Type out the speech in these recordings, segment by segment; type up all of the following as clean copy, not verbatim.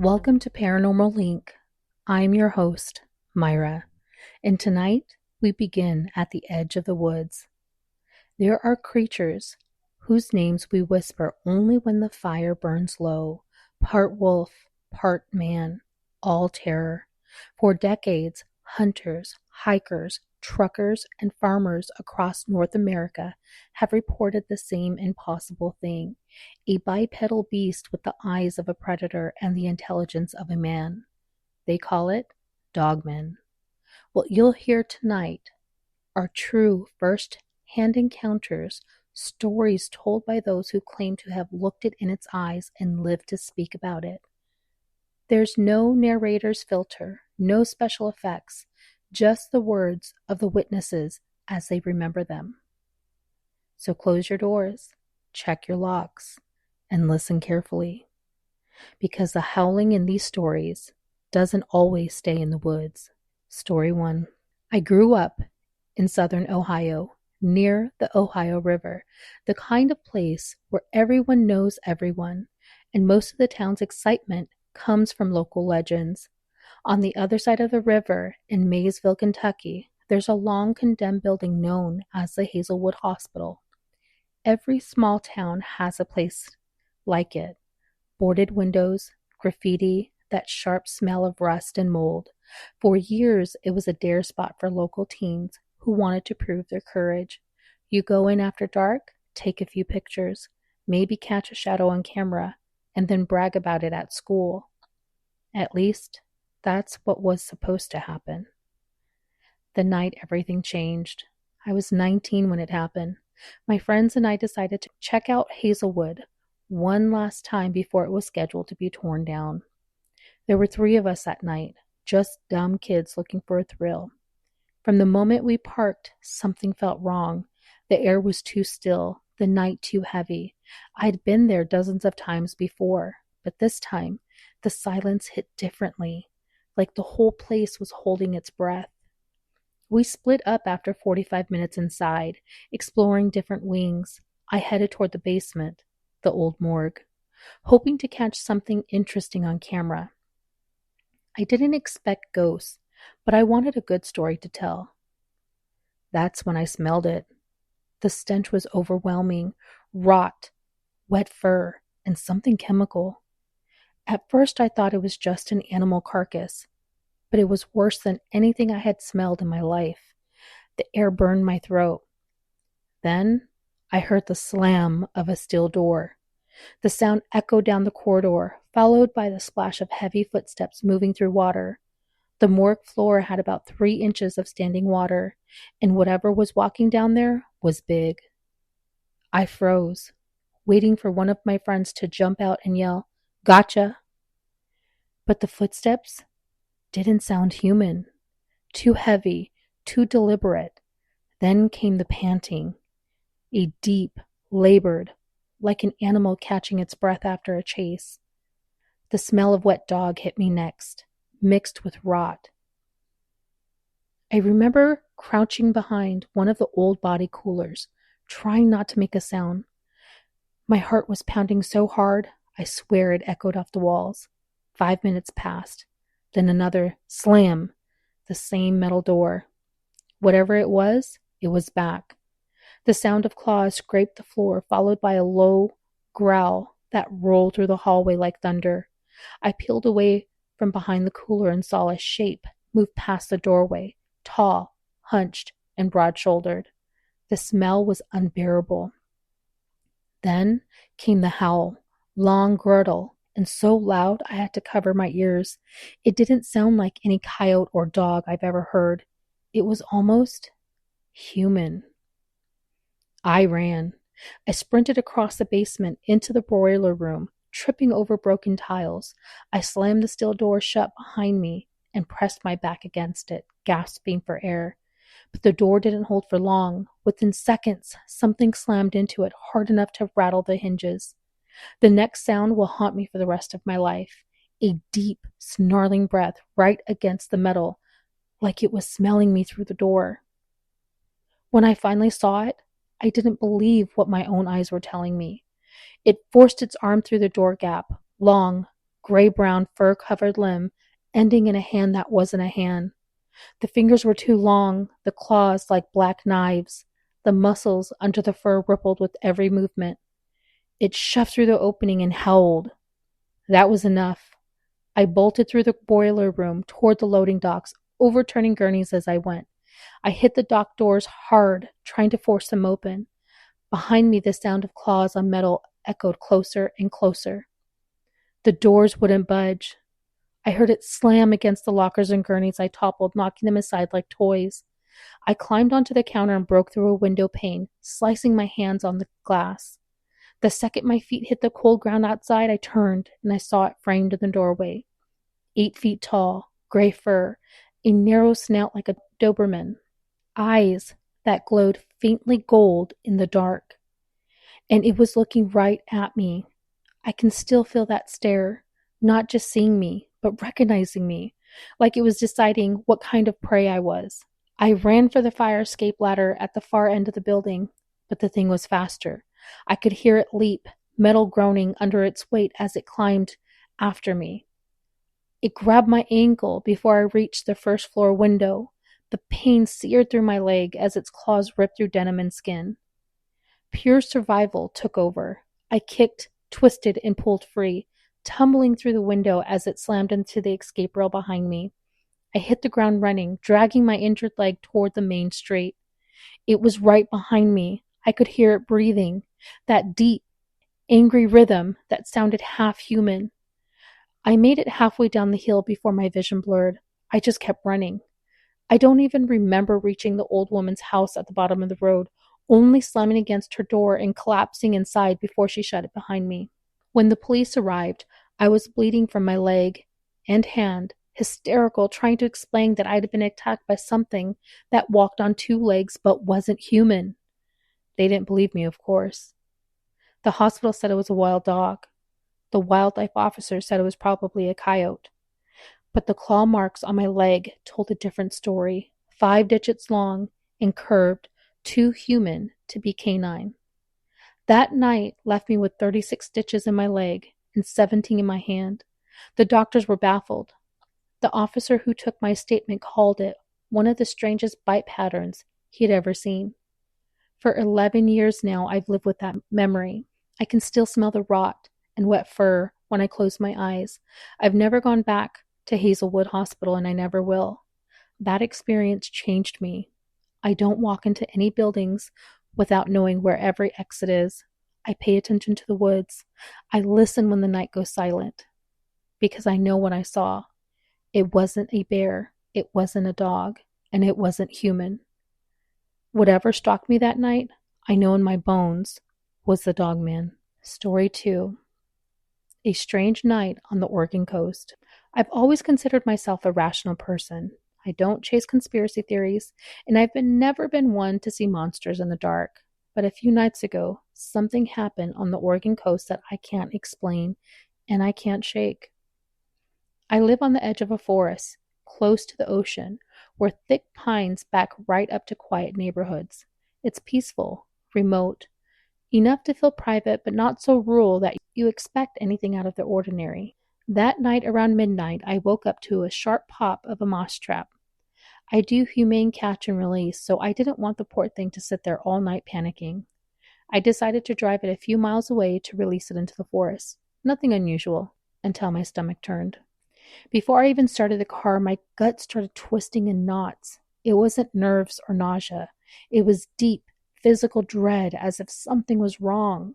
Welcome to ParanormalLink. I'm your host, Myra, and tonight we begin at the edge of the woods. There are creatures whose names we whisper only when the fire burns low, part wolf, part man, all terror. For decades, hunters, hikers, truckers, and farmers across North America have reported the same impossible thing: a bipedal beast with the eyes of a predator and the intelligence of a man. They call it Dogman. What you'll hear tonight are true first-hand encounters, stories told by those who claim to have looked it in its eyes and lived to speak about it. There's no narrator's filter, no special effects, just the words of the witnesses as they remember them. So close your doors, check your locks, and listen carefully, because the howling in these stories doesn't always stay in the woods. Story 1. I grew up in southern Ohio, near the Ohio River, the kind of place where everyone knows everyone, and most of the town's excitement comes from local legends. On the other side of the river, in Maysville, Kentucky, there's a long condemned building known as the Hazelwood Hospital. Every small town has a place like it. Boarded windows, graffiti, that sharp smell of rust and mold. For years, it was a dare spot for local teens who wanted to prove their courage. You go in after dark, take a few pictures, maybe catch a shadow on camera, and then brag about it at school. At least, that's what was supposed to happen. The night everything changed. I was 19 when it happened. My friends and I decided to check out Hazelwood one last time before it was scheduled to be torn down. There were 3 of us that night, just dumb kids looking for a thrill. From the moment we parked, something felt wrong. The air was too still, the night too heavy. I'd been there dozens of times before, but this time, the silence hit differently, like the whole place was holding its breath. We split up after 45 minutes inside, exploring different wings. I headed toward the basement, the old morgue, hoping to catch something interesting on camera. I didn't expect ghosts, but I wanted a good story to tell. That's when I smelled it. The stench was overwhelming: rot, wet fur, and something chemical. At first I thought it was just an animal carcass, but it was worse than anything I had smelled in my life. The air burned my throat. Then I heard the slam of a steel door. The sound echoed down the corridor, followed by the splash of heavy footsteps moving through water. The morgue floor had about 3 inches of standing water, and whatever was walking down there was big. I froze, waiting for one of my friends to jump out and yell, "Gotcha!" But the footsteps didn't sound human. Too heavy, too deliberate. Then came the panting, a deep, labored, like an animal catching its breath after a chase. The smell of wet dog hit me next, mixed with rot. I remember crouching behind one of the old body coolers, trying not to make a sound. My heart was pounding so hard, I swear it echoed off the walls. 5 minutes passed. Then another slam, the same metal door. Whatever it was back. The sound of claws scraped the floor, followed by a low growl that rolled through the hallway like thunder. I peeled away from behind the cooler and saw a shape move past the doorway, tall, hunched, and broad-shouldered. The smell was unbearable. Then came the howl, long, guttural, and so loud I had to cover my ears. It didn't sound like any coyote or dog I've ever heard. It was almost human. I ran. I sprinted across the basement into the boiler room, tripping over broken tiles. I slammed the steel door shut behind me and pressed my back against it, gasping for air. But the door didn't hold for long. Within seconds, something slammed into it hard enough to rattle the hinges. The next sound will haunt me for the rest of my life. A deep, snarling breath right against the metal, like it was smelling me through the door. When I finally saw it, I didn't believe what my own eyes were telling me. It forced its arm through the door gap, long, gray-brown fur-covered limb ending in a hand that wasn't a hand. The fingers were too long, the claws like black knives. The muscles under the fur rippled with every movement. It shoved through the opening and howled. That was enough. I bolted through the boiler room toward the loading docks, overturning gurneys as I went. I hit the dock doors hard, trying to force them open. Behind me, the sound of claws on metal echoed closer and closer. The doors wouldn't budge. I heard it slam against the lockers and gurneys I toppled, knocking them aside like toys. I climbed onto the counter and broke through a window pane, slicing my hands on the glass. The second my feet hit the cold ground outside, I turned, and I saw it framed in the doorway. 8 feet tall, gray fur, a narrow snout like a Doberman, eyes that glowed faintly gold in the dark. And it was looking right at me. I can still feel that stare, not just seeing me, but recognizing me, like it was deciding what kind of prey I was. I ran for the fire escape ladder at the far end of the building, but the thing was faster. I could hear it leap, metal groaning under its weight as it climbed after me. It grabbed my ankle before I reached the first floor window. The pain seared through my leg as its claws ripped through denim and skin. Pure survival took over. I kicked, twisted, and pulled free, tumbling through the window as it slammed into the escape rail behind me. I hit the ground running, dragging my injured leg toward the main street. It was right behind me. I could hear it breathing, that deep, angry rhythm that sounded half human. I made it halfway down the hill before my vision blurred. I just kept running. I don't even remember reaching the old woman's house at the bottom of the road, only slamming against her door and collapsing inside before she shut it behind me. When the police arrived, I was bleeding from my leg and hand, hysterical, trying to explain that I'd been attacked by something that walked on 2 legs but wasn't human. They didn't believe me, of course. The hospital said it was a wild dog. The wildlife officer said it was probably a coyote. But the claw marks on my leg told a different story, 5 digits long and curved, too human to be canine. That night left me with 36 stitches in my leg and 17 in my hand. The doctors were baffled. The officer who took my statement called it one of the strangest bite patterns he had ever seen. For 11 years now, I've lived with that memory. I can still smell the rot and wet fur when I close my eyes. I've never gone back to Hazelwood Hospital, and I never will. That experience changed me. I don't walk into any buildings without knowing where every exit is. I pay attention to the woods. I listen when the night goes silent, because I know what I saw. It wasn't a bear, it wasn't a dog, and it wasn't human. Whatever stalked me that night, I know in my bones, was the Dogman. Story 2. A strange night on the Oregon coast. I've always considered myself a rational person. I don't chase conspiracy theories, and I've never been one to see monsters in the dark. But a few nights ago, something happened on the Oregon coast that I can't explain, and I can't shake. I live on the edge of a forest, close to the ocean, where thick pines back right up to quiet neighborhoods. It's peaceful, remote, enough to feel private, but not so rural that you expect anything out of the ordinary. That night around midnight, I woke up to a sharp pop of a mouse trap. I do humane catch and release, so I didn't want the poor thing to sit there all night panicking. I decided to drive it a few miles away to release it into the forest. Nothing unusual, until my stomach turned. Before I even started the car, my gut started twisting in knots. It wasn't nerves or nausea. It was deep, physical dread, as if something was wrong.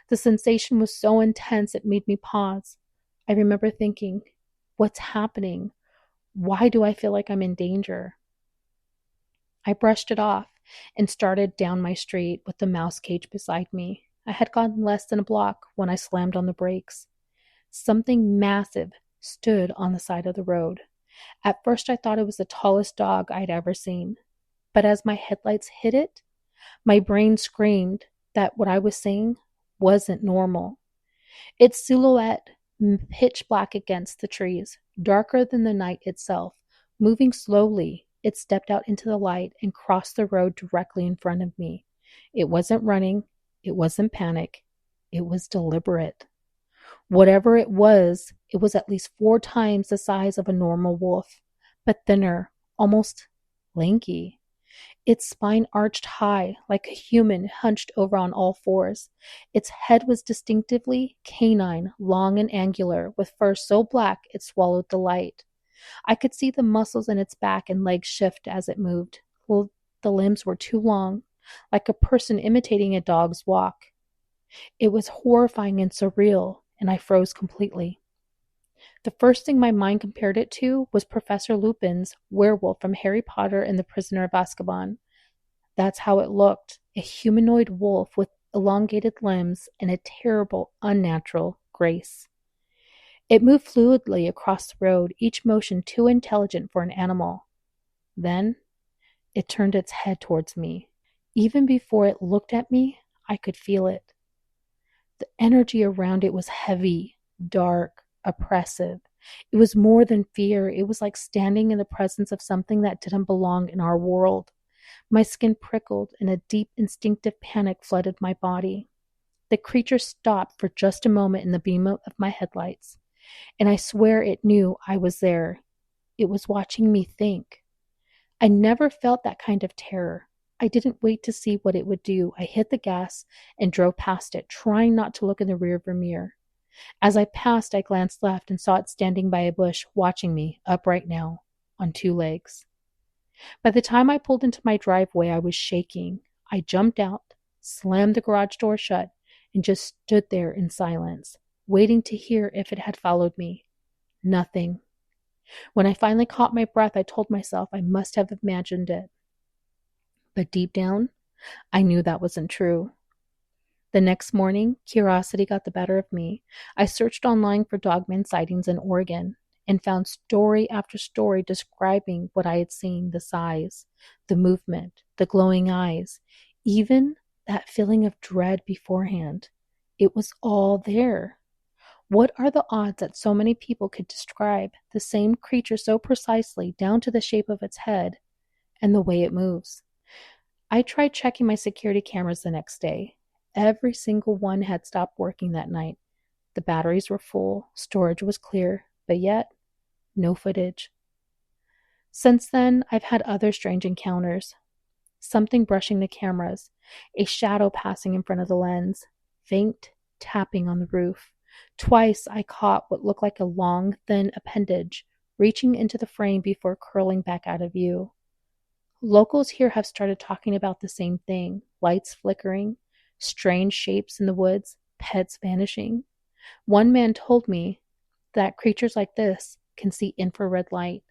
The sensation was so intense it made me pause. I remember thinking, what's happening? Why do I feel like I'm in danger? I brushed it off and started down my street with the mouse cage beside me. I had gone less than a block when I slammed on the brakes. Something massive stood on the side of the road. At first I thought it was the tallest dog I'd ever seen. But as my headlights hit it, my brain screamed that what I was seeing wasn't normal. Its silhouette, pitch black against the trees, darker than the night itself, moving slowly, it stepped out into the light and crossed the road directly in front of me. It wasn't running. It wasn't panic. It was deliberate. Whatever it was at least 4 times the size of a normal wolf, but thinner, almost lanky. Its spine arched high, like a human hunched over on all fours. Its head was distinctively canine, long and angular, with fur so black it swallowed the light. I could see the muscles in its back and legs shift as it moved. The limbs were too long, like a person imitating a dog's walk. It was horrifying and surreal, and I froze completely. The first thing my mind compared it to was Professor Lupin's werewolf from Harry Potter and the Prisoner of Azkaban. That's how it looked, a humanoid wolf with elongated limbs and a terrible, unnatural grace. It moved fluidly across the road, each motion too intelligent for an animal. Then it turned its head towards me. Even before it looked at me, I could feel it. The energy around it was heavy, dark, oppressive. It was more than fear. It was like standing in the presence of something that didn't belong in our world. My skin prickled and a deep instinctive panic flooded my body. The creature stopped for just a moment in the beam of my headlights, and I swear it knew I was there. It was watching me think. I never felt that kind of terror. I didn't wait to see what it would do. I hit the gas and drove past it, trying not to look in the rearview mirror. As I passed, I glanced left and saw it standing by a bush, watching me, upright now, on 2 legs. By the time I pulled into my driveway, I was shaking. I jumped out, slammed the garage door shut, and just stood there in silence, waiting to hear if it had followed me. Nothing. When I finally caught my breath, I told myself I must have imagined it. But deep down, I knew that wasn't true. The next morning, curiosity got the better of me. I searched online for Dogman sightings in Oregon and found story after story describing what I had seen, the size, the movement, the glowing eyes, even that feeling of dread beforehand. It was all there. What are the odds that so many people could describe the same creature so precisely, down to the shape of its head and the way it moves? I tried checking my security cameras the next day. Every single one had stopped working that night. The batteries were full, storage was clear, but yet, no footage. Since then, I've had other strange encounters. Something brushing the cameras, a shadow passing in front of the lens, faint tapping on the roof. Twice I caught what looked like a long, thin appendage reaching into the frame before curling back out of view. Locals here have started talking about the same thing, lights flickering, strange shapes in the woods, pets vanishing. One man told me that creatures like this can see infrared light,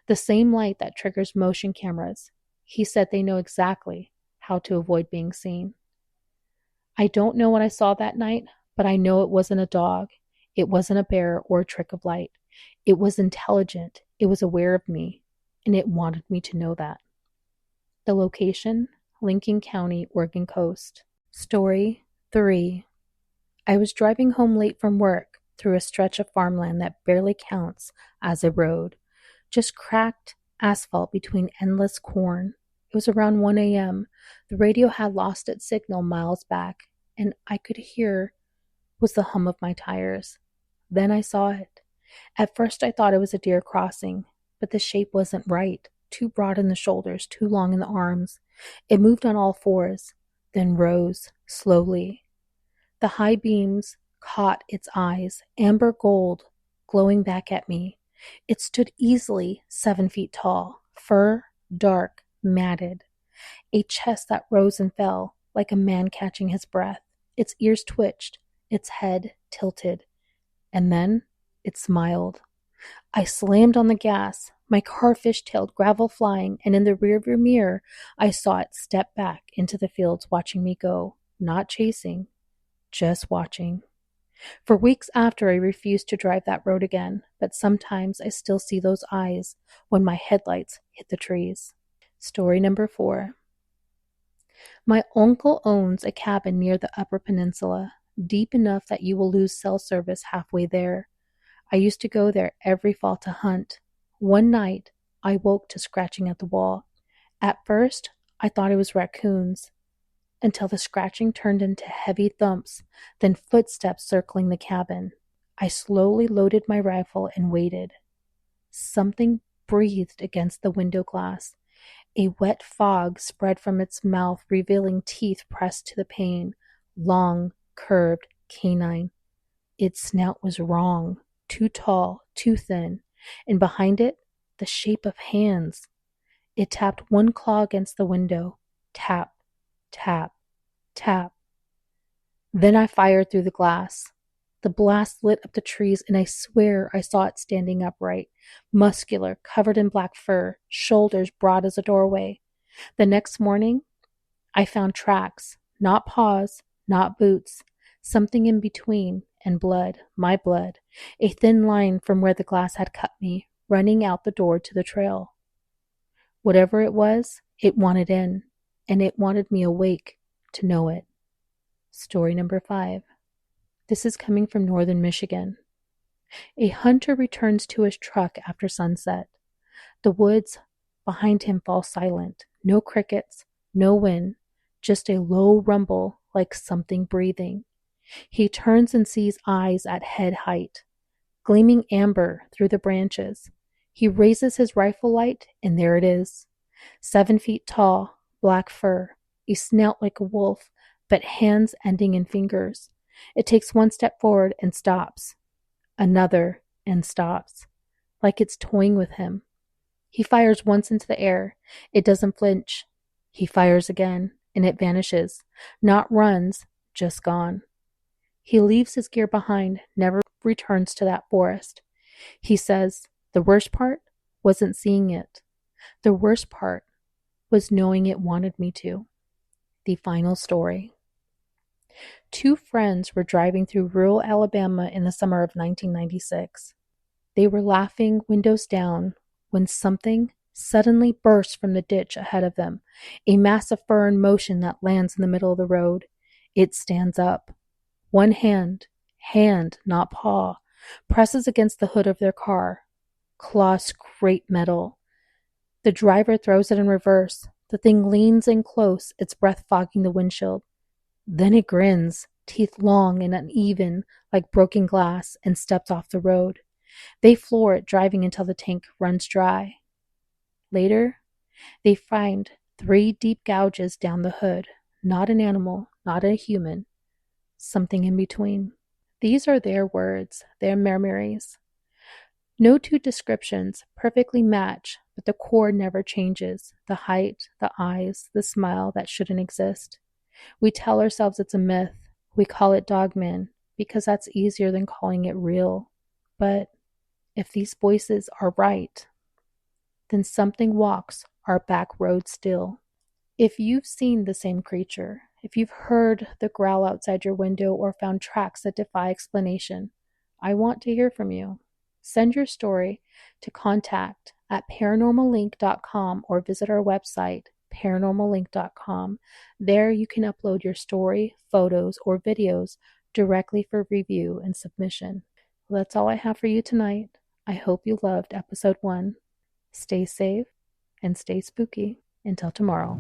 the same light that triggers motion cameras. He said they know exactly how to avoid being seen. I don't know what I saw that night, but I know it wasn't a dog. It wasn't a bear or a trick of light. It was intelligent. It was aware of me, and it wanted me to know that. The location, Lincoln County, Oregon coast. Story 3. I was driving home late from work through a stretch of farmland that barely counts as a road, just cracked asphalt between endless corn. It was around 1 a.m. The radio had lost its signal miles back, and I could hear was the hum of my tires. Then I saw it. At first I thought it was a deer crossing, but the shape wasn't right. Too broad in the shoulders, too long in the arms. It moved on all fours, then rose slowly. The high beams caught its eyes, amber gold, glowing back at me. It stood easily 7 feet tall, fur dark, matted, a chest that rose and fell like a man catching his breath. Its ears twitched, its head tilted, and then it smiled. I slammed on the gas. My car fishtailed, gravel flying, and in the rearview mirror, I saw it step back into the fields, watching me go, not chasing, just watching. For weeks after, I refused to drive that road again, but sometimes I still see those eyes when my headlights hit the trees. Story number 4. My uncle owns a cabin near the Upper Peninsula, deep enough that you will lose cell service halfway there. I used to go there every fall to hunt. One night, I woke to scratching at the wall. At first, I thought it was raccoons, until the scratching turned into heavy thumps, then footsteps circling the cabin. I slowly loaded my rifle and waited. Something breathed against the window glass. A wet fog spread from its mouth, revealing teeth pressed to the pane, long, curved, canine. Its snout was wrong, too tall, too thin, and behind it, the shape of hands. It tapped one claw against the window. Tap, tap, tap. Then I fired through the glass. The blast lit up the trees, and I swear I saw it standing upright, muscular, covered in black fur, shoulders broad as a doorway. The next morning, I found tracks, not paws, not boots, something in between, and blood, my blood, a thin line from where the glass had cut me, running out the door to the trail. Whatever it was, it wanted in, and it wanted me awake to know it. Story number 5. This is coming from northern Michigan. A hunter returns to his truck after sunset. The woods behind him fall silent. No crickets, no wind, just a low rumble like something breathing. He turns and sees eyes at head height, gleaming amber through the branches. He raises his rifle light, and there it is. 7 feet tall, black fur, a snout like a wolf, but hands ending in fingers. It takes one step forward and stops. Another and stops, like it's toying with him. He fires once into the air. It doesn't flinch. He fires again, and it vanishes. Not runs, just gone. He leaves his gear behind, never returns to that forest. He says, the worst part wasn't seeing it. The worst part was knowing it wanted me to. The final story. 2 friends were driving through rural Alabama in the summer of 1996. They were laughing, windows down, when something suddenly burst from the ditch ahead of them, a mass of fur in motion that lands in the middle of the road. It stands up. One hand, not paw, presses against the hood of their car. Claws scrape metal. The driver throws it in reverse. The thing leans in close, its breath fogging the windshield. Then it grins, teeth long and uneven like broken glass, and steps off the road. They floor it, driving until the tank runs dry. Later, they find 3 deep gouges down the hood. Not an animal, not a human. Something in between. These are their words, their memories. No 2 descriptions perfectly match, but the core never changes. The height, the eyes, the smile that shouldn't exist. We tell ourselves it's a myth. We call it Dogman because that's easier than calling it real. But if these voices are right, then something walks our back road still. If you've seen the same creature, if you've heard the growl outside your window or found tracks that defy explanation, I want to hear from you. Send your story to contact@paranormallink.com or visit our website, paranormallink.com. There you can upload your story, photos, or videos directly for review and submission. Well, that's all I have for you tonight. I hope you loved episode 1. Stay safe and stay spooky. Until tomorrow.